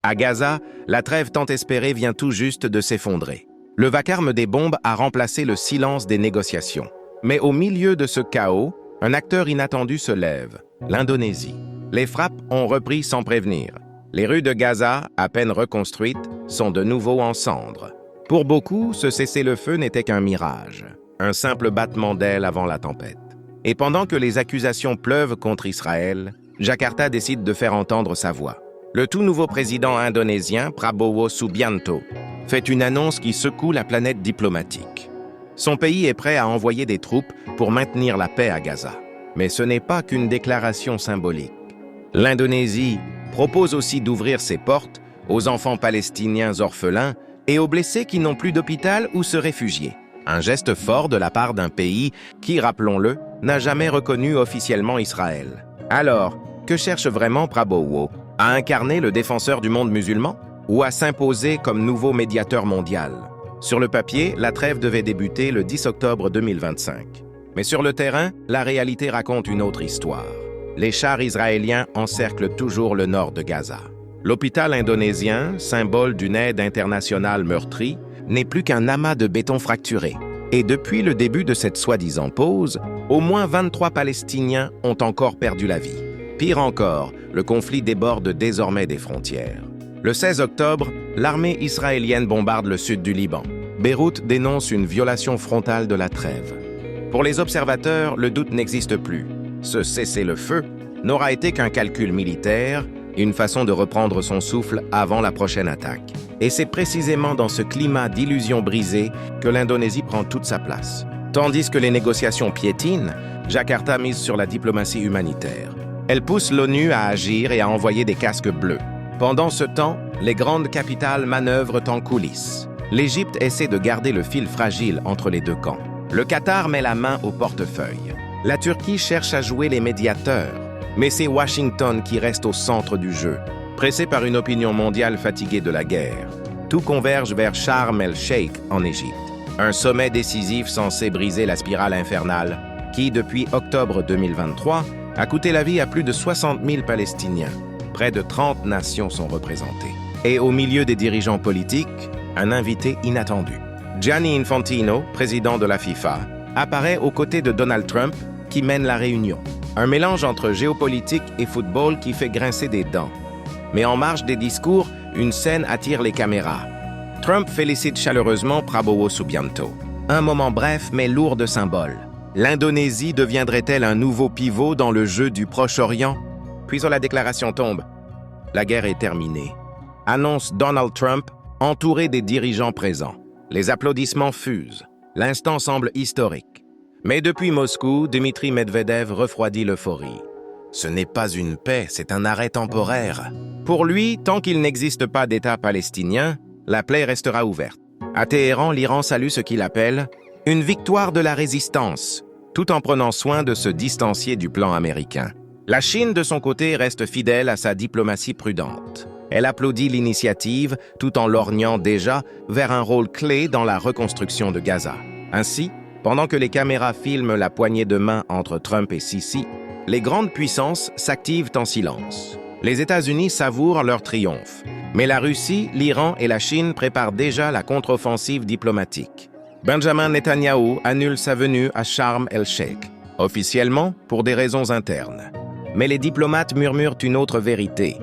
À Gaza, la trêve tant espérée vient tout juste de s'effondrer. Le vacarme des bombes a remplacé le silence des négociations. Mais au milieu de ce chaos, un acteur inattendu se lève, l'Indonésie. Les frappes ont repris sans prévenir. Les rues de Gaza, à peine reconstruites, sont de nouveau en cendres. Pour beaucoup, ce cessez-le-feu n'était qu'un mirage, un simple battement d'ailes avant la tempête. Et pendant que les accusations pleuvent contre Israël, Jakarta décide de faire entendre sa voix. Le tout nouveau président indonésien, Prabowo Subianto, fait une annonce qui secoue la planète diplomatique. Son pays est prêt à envoyer des troupes pour maintenir la paix à Gaza. Mais ce n'est pas qu'une déclaration symbolique. L'Indonésie propose aussi d'ouvrir ses portes aux enfants palestiniens orphelins et aux blessés qui n'ont plus d'hôpital où se réfugier. Un geste fort de la part d'un pays qui, rappelons-le, n'a jamais reconnu officiellement Israël. Alors, que cherche vraiment Prabowo? À incarner le défenseur du monde musulman ou à s'imposer comme nouveau médiateur mondial? Sur le papier, la trêve devait débuter le 10 octobre 2025. Mais sur le terrain, la réalité raconte une autre histoire. Les chars israéliens encerclent toujours le nord de Gaza. L'hôpital indonésien, symbole d'une aide internationale meurtrie, n'est plus qu'un amas de béton fracturé. Et depuis le début de cette soi-disant pause, au moins 23 Palestiniens ont encore perdu la vie. Pire encore, le conflit déborde désormais des frontières. Le 16 octobre, l'armée israélienne bombarde le sud du Liban. Beyrouth dénonce une violation frontale de la trêve. Pour les observateurs, le doute n'existe plus. Ce cessez-le-feu n'aura été qu'un calcul militaire, une façon de reprendre son souffle avant la prochaine attaque. Et c'est précisément dans ce climat d'illusions brisées que l'Indonésie prend toute sa place. Tandis que les négociations piétinent, Jakarta mise sur la diplomatie humanitaire. Elle pousse l'ONU à agir et à envoyer des casques bleus. Pendant ce temps, les grandes capitales manœuvrent en coulisses. L'Égypte essaie de garder le fil fragile entre les deux camps. Le Qatar met la main au portefeuille. La Turquie cherche à jouer les médiateurs. Mais c'est Washington qui reste au centre du jeu, pressé par une opinion mondiale fatiguée de la guerre. Tout converge vers Sharm el-Sheikh en Égypte. Un sommet décisif censé briser la spirale infernale qui, depuis octobre 2023, a coûté la vie à plus de 60 000 Palestiniens. Près de 30 nations sont représentées. Et au milieu des dirigeants politiques, un invité inattendu. Gianni Infantino, président de la FIFA, apparaît aux côtés de Donald Trump, qui mène la réunion. Un mélange entre géopolitique et football qui fait grincer des dents. Mais en marge des discours, une scène attire les caméras. Trump félicite chaleureusement Prabowo Subianto. Un moment bref mais lourd de symboles. L'Indonésie deviendrait-elle un nouveau pivot dans le jeu du Proche-Orient? Puis la déclaration tombe. La guerre est terminée. Annonce Donald Trump, entouré des dirigeants présents. Les applaudissements fusent. L'instant semble historique. Mais depuis Moscou, Dmitri Medvedev refroidit l'euphorie. Ce n'est pas une paix, c'est un arrêt temporaire. Pour lui, tant qu'il n'existe pas d'État palestinien, la plaie restera ouverte. À Téhéran, l'Iran salue ce qu'il appelle une victoire de la résistance, tout en prenant soin de se distancier du plan américain. La Chine, de son côté, reste fidèle à sa diplomatie prudente. Elle applaudit l'initiative, tout en lorgnant déjà vers un rôle clé dans la reconstruction de Gaza. Ainsi, pendant que les caméras filment la poignée de main entre Trump et Sisi, les grandes puissances s'activent en silence. Les États-Unis savourent leur triomphe, mais la Russie, l'Iran et la Chine préparent déjà la contre-offensive diplomatique. Benjamin Netanyahou annule sa venue à Sharm el-Sheikh, officiellement pour des raisons internes. Mais les diplomates murmurent une autre vérité.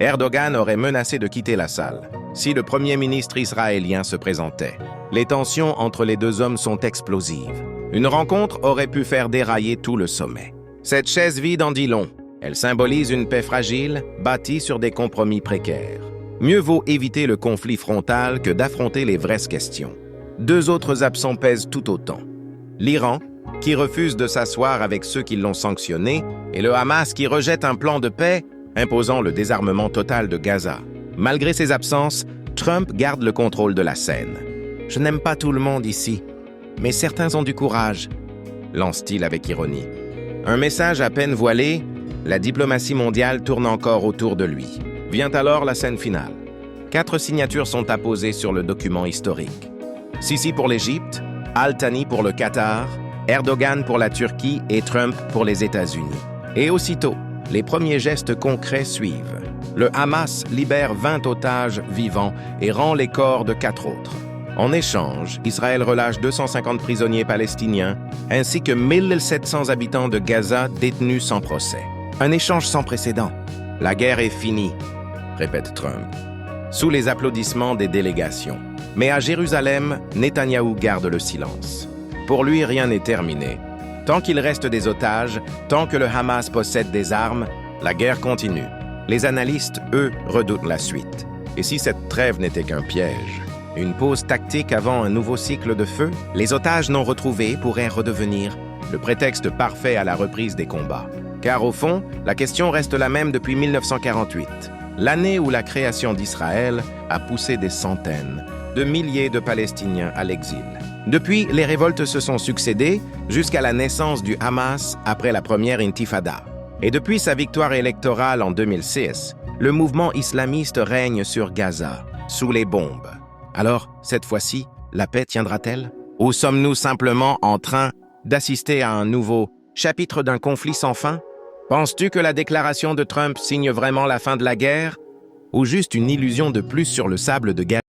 Erdogan aurait menacé de quitter la salle si le premier ministre israélien se présentait. Les tensions entre les deux hommes sont explosives. Une rencontre aurait pu faire dérailler tout le sommet. Cette chaise vide en dit long. Elle symbolise une paix fragile, bâtie sur des compromis précaires. Mieux vaut éviter le conflit frontal que d'affronter les vraies questions. Deux autres absents pèsent tout autant. L'Iran, qui refuse de s'asseoir avec ceux qui l'ont sanctionné, et le Hamas qui rejette un plan de paix imposant le désarmement total de Gaza. Malgré ses absences, Trump garde le contrôle de la scène. « Je n'aime pas tout le monde ici, mais certains ont du courage », lance-t-il avec ironie. Un message à peine voilé, la diplomatie mondiale tourne encore autour de lui. Vient alors la scène finale. 4 signatures sont apposées sur le document historique. Sisi pour l'Égypte, Al-Thani pour le Qatar, Erdogan pour la Turquie et Trump pour les États-Unis. Et aussitôt, les premiers gestes concrets suivent. Le Hamas libère 20 otages vivants et rend les corps de 4 autres. En échange, Israël relâche 250 prisonniers palestiniens ainsi que 1700 habitants de Gaza détenus sans procès. Un échange sans précédent. La guerre est finie, répète Trump, sous les applaudissements des délégations. Mais à Jérusalem, Netanyahou garde le silence. Pour lui, rien n'est terminé. Tant qu'il reste des otages, tant que le Hamas possède des armes, la guerre continue. Les analystes, eux, redoutent la suite. Et si cette trêve n'était qu'un piège? Une pause tactique avant un nouveau cycle de feu? Les otages non retrouvés pourraient redevenir le prétexte parfait à la reprise des combats. Car au fond, la question reste la même depuis 1948, l'année où la création d'Israël a poussé des centaines de milliers de Palestiniens à l'exil. Depuis, les révoltes se sont succédées jusqu'à la naissance du Hamas après la première intifada. Et depuis sa victoire électorale en 2006, le mouvement islamiste règne sur Gaza, sous les bombes. Alors, cette fois-ci, la paix tiendra-t-elle? Ou sommes-nous simplement en train d'assister à un nouveau chapitre d'un conflit sans fin? Penses-tu que la déclaration de Trump signe vraiment la fin de la guerre? Ou juste une illusion de plus sur le sable de guerre?